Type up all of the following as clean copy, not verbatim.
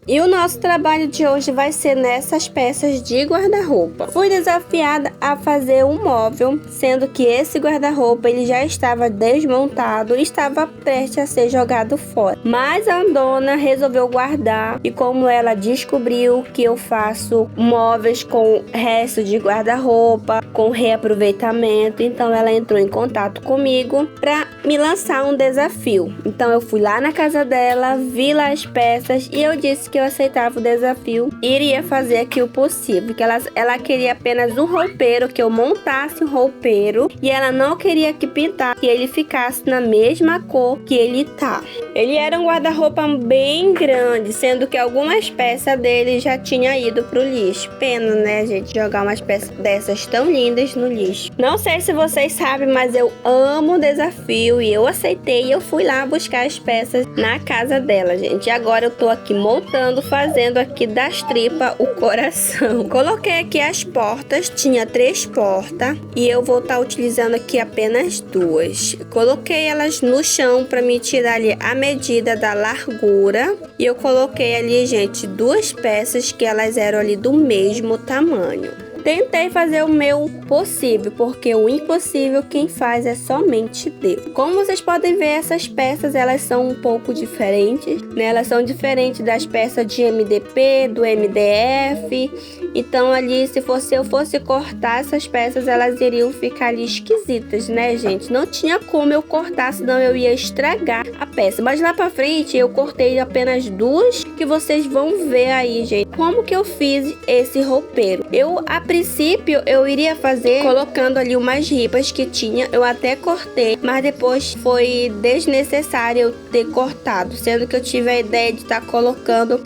E o nosso trabalho de hoje vai ser nessas peças de guarda-roupa. Fui desafiada a fazer um móvel, sendo que esse guarda-roupa ele já estava desmontado e estava prestes a ser jogado fora. Mas a dona resolveu guardar e como ela descobriu que eu faço móveis com resto de guarda-roupa, com reaproveitamento, então ela entrou em contato comigo para me lançar um desafio. Então eu fui lá na casa dela, vi lá as peças e eu disse que eu aceitava o desafio e iria fazer aqui o possível, que ela queria apenas um roupeiro, que eu montasse um roupeiro, e ela não queria que pintar, que ele ficasse na mesma cor que ele tá. Ele era um guarda-roupa bem grande, sendo que algumas peças dele já tinha ido pro lixo. Pena, né, gente, jogar umas peças dessas tão lindas no lixo. Não sei se vocês sabem, mas eu amo o desafio e eu aceitei e eu fui lá buscar as peças na casa dela, gente. E agora eu tô aqui montando, fazendo aqui das tripas o coração. Coloquei aqui as portas, tinha 3 portas e eu vou estar utilizando aqui apenas 2. Coloquei elas no chão para me tirar ali a medida da largura e eu coloquei ali, gente, 2 peças que elas eram ali do mesmo tamanho. Tentei fazer o meu possível, porque o impossível quem faz é somente Deus. Como vocês podem ver, essas peças elas são um pouco diferentes, né? Elas são diferentes das peças de MDP, do MDF. Então ali, se eu fosse cortar essas peças, elas iriam ficar ali esquisitas, né, gente? Não tinha como eu cortar, senão eu ia estragar a peça. Mas lá pra frente eu cortei apenas 2, que vocês vão ver aí, gente, como que eu fiz esse roupeiro. A princípio eu iria fazer colocando ali umas ripas que tinha, eu até cortei, mas depois foi desnecessário eu ter cortado, sendo que eu tive a ideia de estar colocando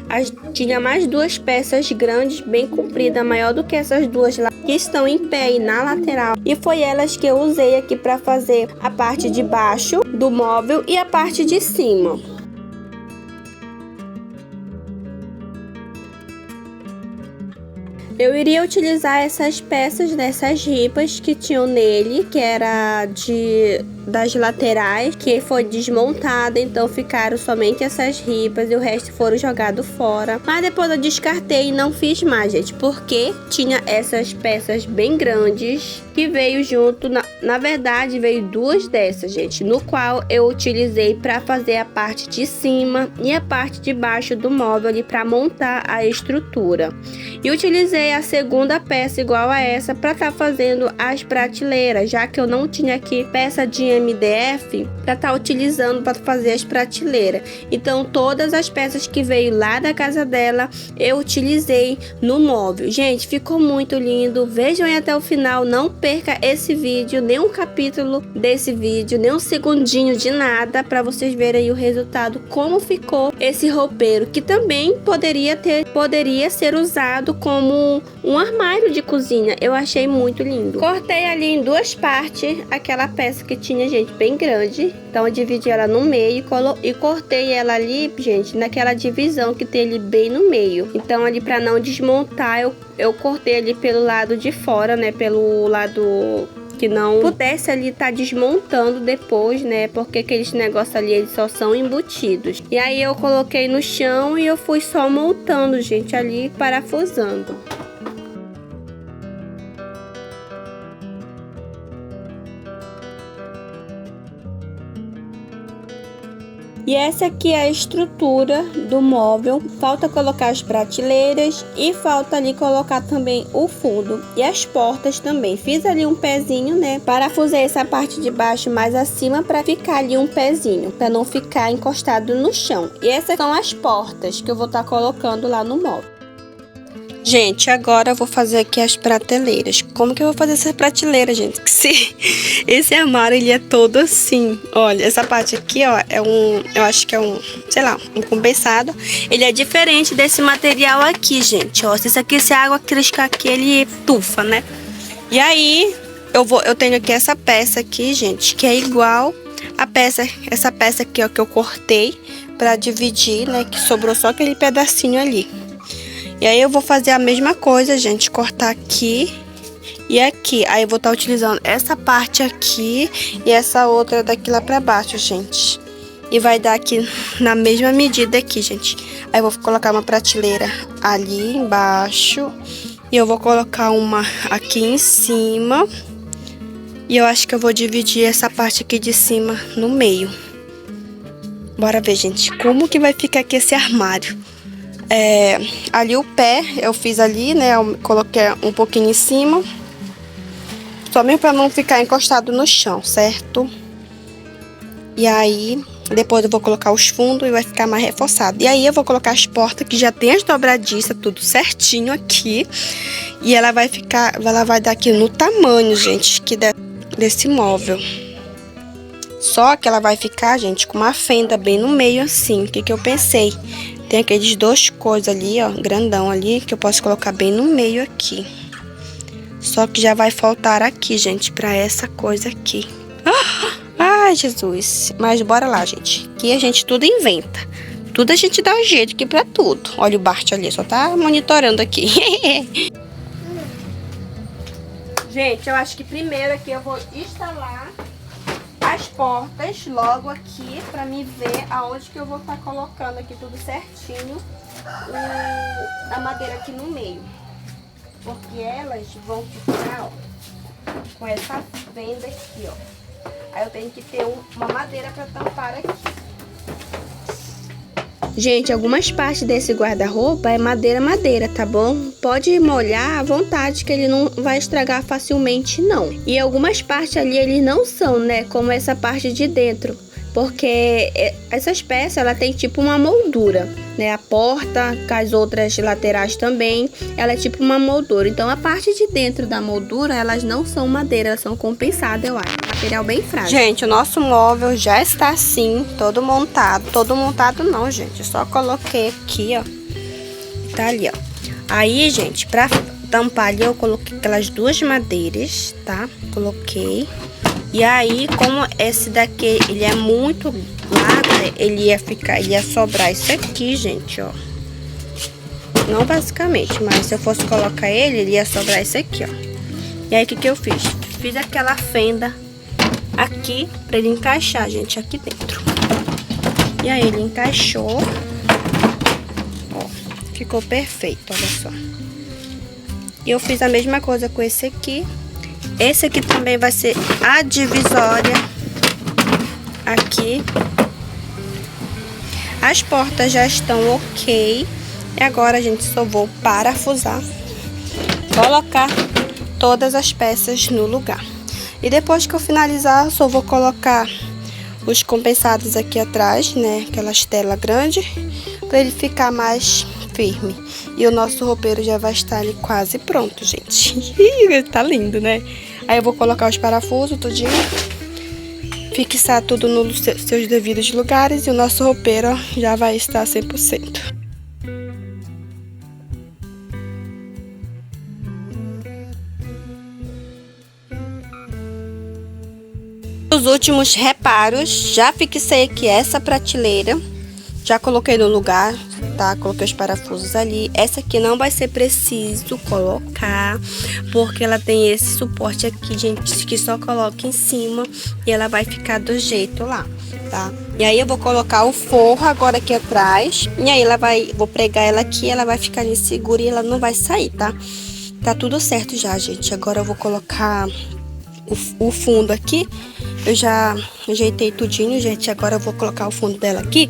tinha mais 2 peças grandes, bem compridas, maior do que essas 2 lá que estão em pé e na lateral, e foi elas que eu usei aqui para fazer a parte de baixo do móvel e a parte de cima. Eu iria utilizar essas peças dessas ripas que tinham nele, que era das laterais, que foi desmontada, então ficaram somente essas ripas e o resto foram jogados fora. Mas depois eu descartei e não fiz mais, gente, porque tinha essas peças bem grandes que veio junto, na verdade veio 2 dessas, gente, no qual eu utilizei para fazer a parte de cima e a parte de baixo do móvel ali para montar a estrutura. E utilizei a segunda peça igual a essa para estar fazendo as prateleiras, já que eu não tinha aqui peça de MDF para estar utilizando para fazer as prateleiras. Então todas as peças que veio lá da casa dela eu utilizei no móvel. Gente, ficou muito lindo. Vejam aí até o final, não perca esse vídeo, nem um capítulo desse vídeo, nem um segundinho de nada, para vocês verem aí o resultado, como ficou esse roupeiro, que também poderia ser usado como um armário de cozinha. Eu achei muito lindo. Cortei ali em 2 partes aquela peça que tinha, gente, bem grande. Então eu dividi ela no meio e cortei ela ali, gente, naquela divisão que tem ali bem no meio. Então ali, para não desmontar, eu cortei ali pelo lado de fora, né, pelo lado que não pudesse ali estar desmontando depois, né, porque aqueles negócios ali eles só são embutidos. E aí eu coloquei no chão e eu fui só montando, gente, ali parafusando. E essa aqui é a estrutura do móvel. Falta colocar as prateleiras e falta ali colocar também o fundo e as portas também. Fiz ali um pezinho, né? Parafusei essa parte de baixo mais acima para ficar ali um pezinho, para não ficar encostado no chão. E essas são as portas que eu vou estar colocando lá no móvel. Gente, agora eu vou fazer aqui as prateleiras. Como que eu vou fazer essa prateleira, gente? Esse armário, ele é todo assim. Olha, essa parte aqui, ó, eu acho que é sei lá, um compensado. Ele é diferente desse material aqui, gente, ó. Se a água criscar aqui, ele tufa, né? E aí, eu tenho aqui essa peça aqui, gente, que é igual essa peça aqui, ó, que eu cortei pra dividir, né? Que sobrou só aquele pedacinho ali. E aí eu vou fazer a mesma coisa, gente, cortar aqui e aqui. Aí eu vou estar utilizando essa parte aqui e essa outra daqui lá pra baixo, gente. E vai dar aqui na mesma medida aqui, gente. Aí eu vou colocar uma prateleira ali embaixo. E eu vou colocar uma aqui em cima. E eu acho que eu vou dividir essa parte aqui de cima no meio. Bora ver, gente, como que vai ficar aqui esse armário. Ali o pé, eu fiz ali, né? Eu coloquei um pouquinho em cima. Só mesmo pra não ficar encostado no chão, certo? E aí, depois eu vou colocar os fundos e vai ficar mais reforçado. E aí eu vou colocar as portas, que já tem as dobradiças, tudo certinho aqui. E ela vai dar aqui no tamanho, gente, desse móvel. Só que ela vai ficar, gente, com uma fenda bem no meio assim. O que eu pensei? Tem aqueles dois coisas ali, ó, grandão ali, que eu posso colocar bem no meio aqui. Só que já vai faltar aqui, gente, pra essa coisa aqui. Ai, Jesus. Mas bora lá, gente. Aqui a gente tudo inventa. Tudo a gente dá um jeito aqui pra tudo. Olha o Bart ali, só tá monitorando aqui. Gente, eu acho que primeiro aqui eu vou instalar as portas logo aqui pra me ver aonde que eu vou estar colocando aqui tudo certinho. A madeira aqui no meio. Porque elas vão ficar, ó, com essa fenda aqui, ó. Aí eu tenho que ter uma madeira pra tampar aqui. Gente, algumas partes desse guarda-roupa é madeira, tá bom? Pode molhar à vontade que ele não vai estragar facilmente, não. E algumas partes ali, eles não são, né? Como essa parte de dentro. Porque essas peças, ela tem tipo uma moldura, né? A porta, com as outras laterais também, ela é tipo uma moldura. Então, a parte de dentro da moldura, elas não são madeira, elas são compensadas, eu acho. Material bem frágil. Gente, o nosso móvel já está assim, todo montado. Todo montado não, gente. Eu só coloquei aqui, ó. Tá ali, ó. Aí, gente, pra tampar ali, eu coloquei aquelas duas madeiras, tá? Coloquei. E aí, como esse daqui, ele é muito largo, né? Ele ia sobrar isso aqui, gente, ó. Não basicamente, mas se eu fosse colocar ele ia sobrar isso aqui, ó. E aí, o que eu fiz? Fiz aquela fenda aqui pra ele encaixar, gente, aqui dentro. E aí, ele encaixou. Ó, ficou perfeito, olha só. E eu fiz a mesma coisa com esse aqui. Esse aqui também vai ser a divisória aqui. As portas já estão ok. E agora, gente, só vou parafusar. Colocar todas as peças no lugar. E depois que eu finalizar, só vou colocar os compensados aqui atrás, né? Aquelas telas grandes, para ele ficar mais firme. E o nosso roupeiro já vai estar ali quase pronto, gente. Tá lindo, né? Aí eu vou colocar os parafusos tudinho, fixar tudo nos seus devidos lugares e o nosso roupeiro, ó, já vai estar 100%. Os últimos reparos, já fixei aqui essa prateleira, já coloquei no lugar, tá? Coloquei os parafusos ali. Essa aqui não vai ser preciso colocar, porque ela tem esse suporte aqui, gente, que só coloca em cima e ela vai ficar do jeito lá, tá? E aí eu vou colocar o forro agora aqui atrás, e aí vou pregar ela aqui, ela vai ficar ali segura e ela não vai sair, tá? Tá tudo certo já, gente. Agora eu vou colocar o fundo aqui. Eu já ajeitei tudinho, gente. Agora eu vou colocar o fundo dela aqui.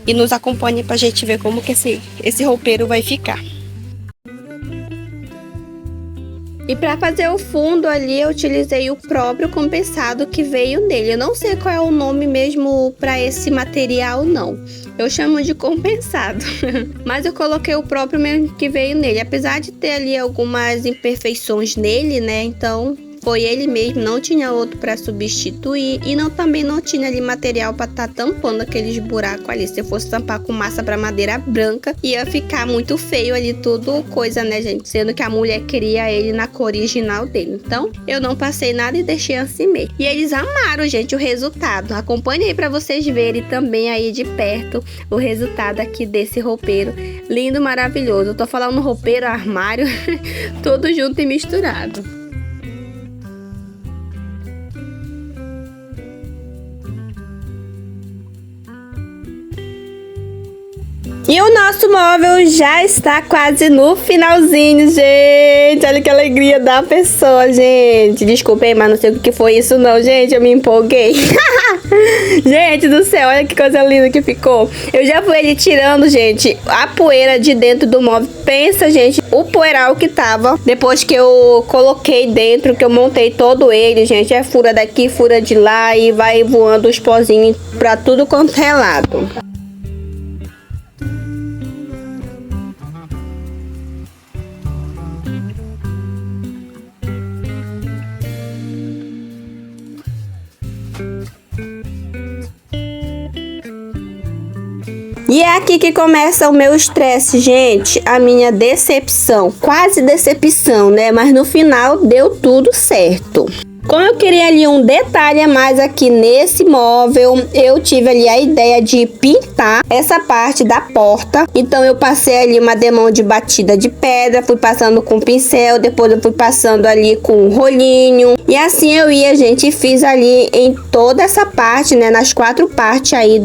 E nos acompanhe pra gente ver como que esse roupeiro vai ficar. E para fazer o fundo ali, eu utilizei o próprio compensado que veio nele. Eu não sei qual é o nome mesmo para esse material, não. Eu chamo de compensado. Mas eu coloquei o próprio mesmo que veio nele. Apesar de ter ali algumas imperfeições nele, né? Então foi ele mesmo, não tinha outro para substituir e também não tinha ali material para estar tampando aqueles buracos ali. Se eu fosse tampar com massa para madeira branca, ia ficar muito feio ali, tudo coisa, né, gente? Sendo que a mulher queria ele na cor original dele. Então, eu não passei nada e deixei assim mesmo. E eles amaram, gente, o resultado. Acompanhe aí para vocês verem também aí de perto o resultado aqui desse roupeiro. Lindo, maravilhoso. Eu tô falando roupeiro, armário, tudo junto e misturado. E o nosso móvel já está quase no finalzinho, gente. Olha que alegria da pessoa, gente. Desculpem, mas não sei o que foi isso não, gente. Eu me empolguei. Gente do céu, olha que coisa linda que ficou. Eu já fui ali tirando, gente, a poeira de dentro do móvel. Pensa, gente, o poeiral que tava depois que eu coloquei dentro, que eu montei todo ele, gente. É fura daqui, fura de lá e vai voando os pozinhos pra tudo quanto é lado. E é aqui que começa o meu estresse, gente, a minha decepção, quase decepção, né? Mas no final deu tudo certo. Como eu queria ali um detalhe a mais aqui nesse móvel, eu tive ali a ideia de pintar essa parte da porta. Então eu passei ali uma demão de batida de pedra, fui passando com pincel, depois eu fui passando ali com um rolinho. E assim eu ia, gente, e fiz ali em toda essa parte, né, nas 4 partes aí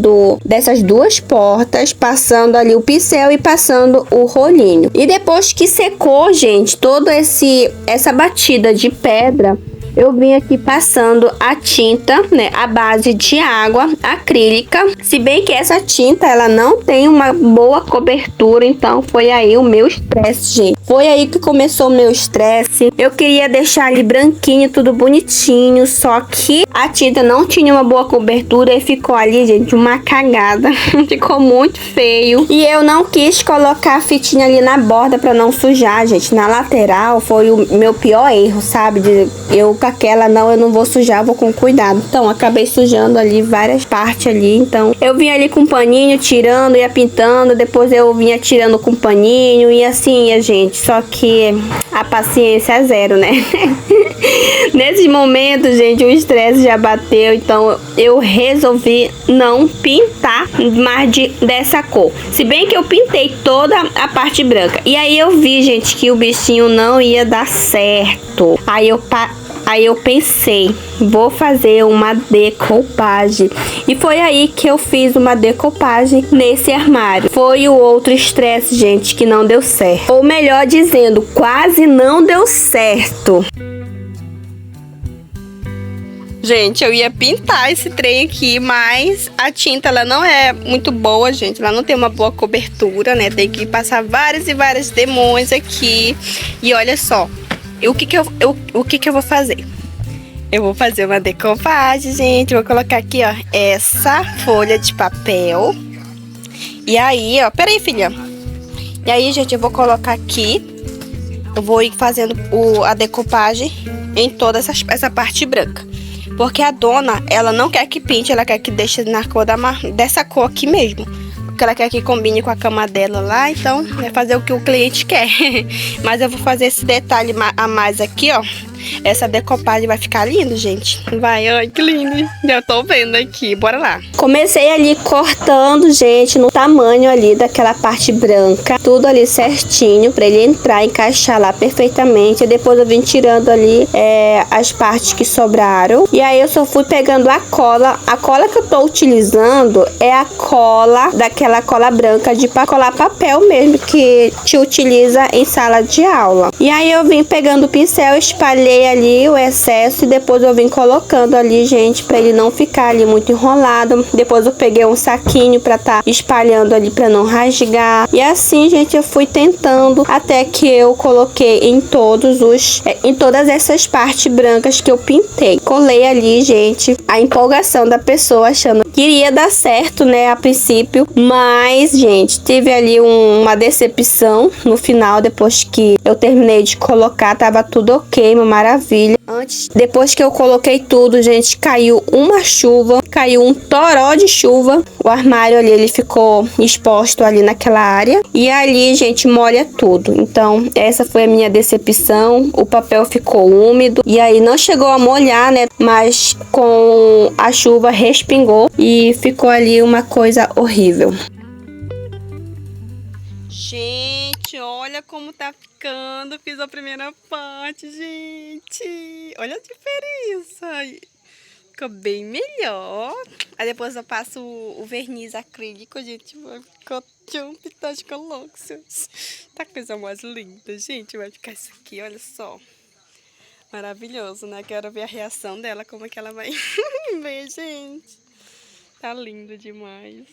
dessas 2 portas, passando ali o pincel e passando o rolinho. E depois que secou, gente, toda essa batida de pedra, eu vim aqui passando a tinta, né, a base de água acrílica. Se bem que essa tinta, ela não tem uma boa cobertura, então foi aí o meu estresse, gente. Foi aí que começou o meu estresse. Eu queria deixar ali branquinho, tudo bonitinho, só que a tinta não tinha uma boa cobertura e ficou ali, gente, uma cagada. Ficou muito feio. E eu não quis colocar a fitinha ali na borda pra não sujar, gente. Na lateral foi o meu pior erro, sabe? Eu com aquela, não, eu não vou sujar, vou com cuidado. Então, acabei sujando ali várias partes ali. Então, eu vim ali com paninho, tirando, ia pintando. Depois eu vinha tirando com paninho e assim ia, gente. Só que a paciência é zero, né? Nesses momentos, gente, o estresse já bateu. Então, eu resolvi não pintar mais dessa cor. Se bem que eu pintei toda a parte branca. E aí eu vi, gente, que o bichinho não ia dar certo. Aí eu pensei, vou fazer uma decoupagem. E foi aí que eu fiz uma decoupagem nesse armário. Foi o outro estresse, gente, que não deu certo. Ou melhor dizendo, quase não deu certo. Gente, eu ia pintar esse trem aqui, mas a tinta, ela não é muito boa, gente. Ela não tem uma boa cobertura, né? Tem que passar várias e várias demões aqui. E olha só. O que que eu vou fazer? Eu vou fazer uma decoupagem, gente. Vou colocar aqui, ó, essa folha de papel. E aí, ó, peraí, filha. E aí, gente, eu vou colocar aqui. Eu vou ir fazendo a decoupagem em toda essa parte branca. Porque a dona, ela não quer que pinte, ela quer que deixe na cor dessa cor aqui mesmo. Porque ela quer que combine com a cama dela lá, então é fazer o que o cliente quer. Mas eu vou fazer esse detalhe a mais aqui, ó. Essa decoupagem vai ficar lindo, gente. Vai, ai, que lindo. Já tô vendo aqui, bora lá. Comecei ali cortando, gente, no tamanho ali daquela parte branca. Tudo ali certinho, pra ele entrar, encaixar lá perfeitamente. E depois eu vim tirando ali as partes que sobraram. E aí eu só fui pegando a cola. A cola que eu tô utilizando é a cola, daquela cola branca de colar papel mesmo, que te utiliza em sala de aula. E aí eu vim pegando o pincel, espalhei ali o excesso e depois eu vim colocando ali, gente, pra ele não ficar ali muito enrolado. Depois eu peguei um saquinho pra tá espalhando ali pra não rasgar. E assim, gente, eu fui tentando até que eu coloquei em todas essas partes brancas que eu pintei. Colei ali, gente, a empolgação da pessoa achando que iria dar certo, né, a princípio. Mas, gente, tive ali uma decepção no final, depois que eu terminei de colocar, tava tudo ok, uma maravilha. Depois que eu coloquei tudo, gente, caiu uma chuva, caiu um toró de chuva. O armário ali, ele ficou exposto ali naquela área. E ali, gente, molha tudo. Então, essa foi a minha decepção. O papel ficou úmido. E aí, não chegou a molhar, né? Mas com a chuva respingou. E ficou ali uma coisa horrível. Gente, olha como tá ficando. Fiz a primeira parte, gente. Olha a diferença. ficou bem melhor. Aí depois eu passo o verniz acrílico, gente. Ficou de colóxios. Tá coisa mais linda, gente. Vai ficar isso aqui, olha só. Maravilhoso, né? Quero ver a reação dela, como é que ela vai ver, gente. Tá lindo demais.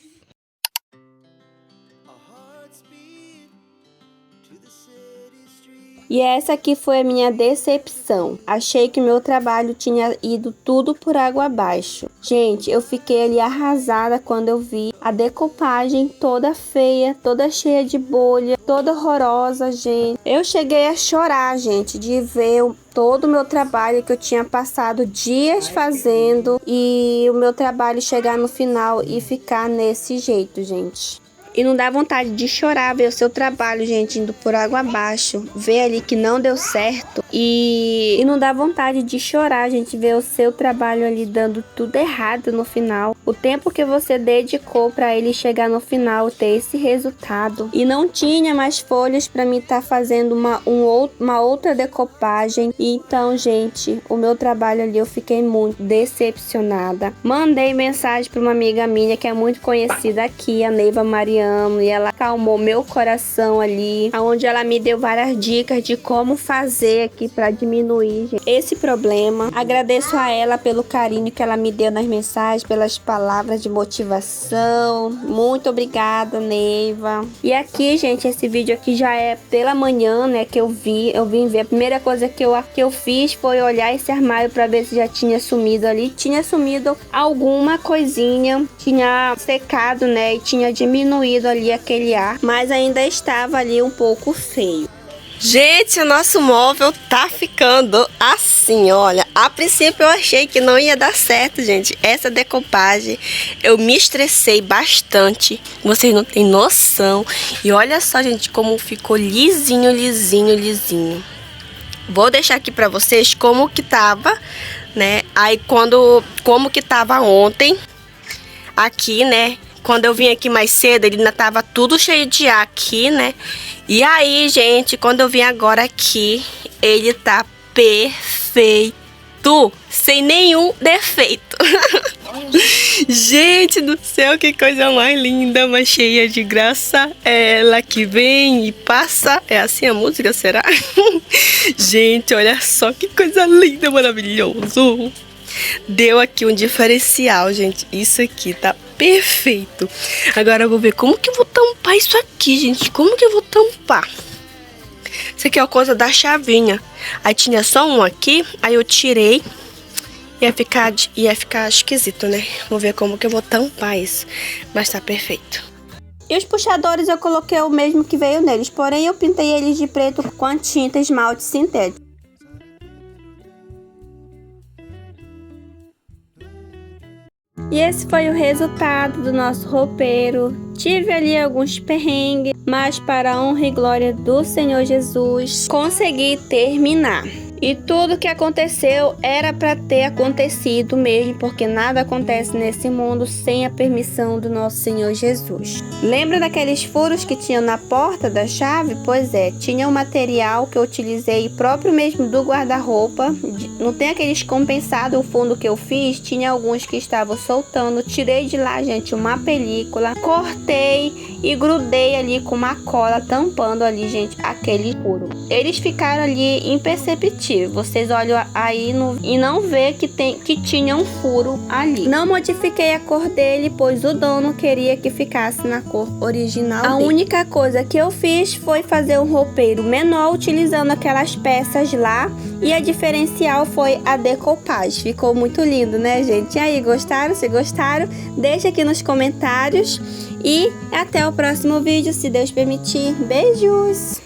E essa aqui foi a minha decepção. Achei que meu trabalho tinha ido tudo por água abaixo. Gente, eu fiquei ali arrasada quando eu vi a decopagem toda feia, toda cheia de bolha, toda horrorosa, gente. Eu cheguei a chorar, gente, de ver todo o meu trabalho que eu tinha passado dias fazendo e o meu trabalho chegar no final e ficar nesse jeito, gente. E não dá vontade de chorar ver o seu trabalho, gente, indo por água abaixo. Ver ali que não deu certo. E não dá vontade de chorar, gente, ver o seu trabalho ali dando tudo errado no final. O tempo que você dedicou para ele chegar no final, ter esse resultado. E não tinha mais folhas para mim estar fazendo uma outra decopagem. E então, gente, o meu trabalho ali eu fiquei muito decepcionada. Mandei mensagem para uma amiga minha que é muito conhecida aqui, a Neiva Mariana. E ela acalmou meu coração ali, onde ela me deu várias dicas de como fazer aqui para diminuir, gente, esse problema. Agradeço a ela pelo carinho que ela me deu nas mensagens, pelas palavras de motivação. Muito obrigada, Neiva. E aqui, gente, esse vídeo aqui já é pela manhã, né, que eu vim ver. A primeira coisa que eu fiz foi olhar esse armário para ver se já tinha sumido ali. Tinha sumido alguma coisinha, tinha secado, né, e tinha diminuído ali aquele ar, mas ainda estava ali um pouco feio. Gente, o nosso móvel tá ficando assim, olha. A princípio eu achei que não ia dar certo, gente. Essa decopagem, eu me estressei bastante. Vocês não têm noção. E olha só, gente, como ficou lisinho, lisinho, lisinho. Vou deixar aqui pra vocês como que tava, né? Aí como que tava ontem, aqui, né? Quando eu vim aqui mais cedo, ele ainda tava tudo cheio de ar aqui, né? E aí, gente, quando eu vim agora aqui, ele tá perfeito, sem nenhum defeito. Gente do céu, que coisa mais linda, mais cheia de graça. Ela que vem e passa. É assim a música, será? Gente, olha só que coisa linda, maravilhoso. Deu aqui um diferencial, gente. Isso aqui tá perfeito. Agora eu vou ver como que eu vou tampar isso aqui, gente. Como que eu vou tampar? Isso aqui é uma coisa da chavinha. Aí tinha só um aqui, aí eu tirei. Ia ficar esquisito, né? Vou ver como que eu vou tampar isso. Mas tá perfeito. E os puxadores eu coloquei o mesmo que veio neles. Porém eu pintei eles de preto com a tinta esmalte sintético. E esse foi o resultado do nosso roupeiro. Tive ali alguns perrengues, mas para a honra e glória do Senhor Jesus, consegui terminar. E tudo que aconteceu era para ter acontecido mesmo, porque nada acontece nesse mundo sem a permissão do nosso Senhor Jesus. Lembra daqueles furos que tinham na porta da chave? Pois é, tinha um material que eu utilizei próprio mesmo do guarda-roupa. Não tem aqueles compensados, o fundo que eu fiz, tinha alguns que estavam soltando. Tirei de lá, gente, uma película, cortei e grudei ali com uma cola, tampando ali, gente, aquele furo. Eles ficaram ali imperceptíveis. Vocês olham aí e não vê que tinha um furo ali. Não modifiquei a cor dele, pois o dono queria que ficasse na cor original dele. A única coisa que eu fiz foi fazer um roupeiro menor utilizando aquelas peças lá. E a diferencial foi a decopagem. Ficou muito lindo, né, gente? E aí, gostaram? Se gostaram, deixa aqui nos comentários. E até o próximo vídeo, se Deus permitir. Beijos!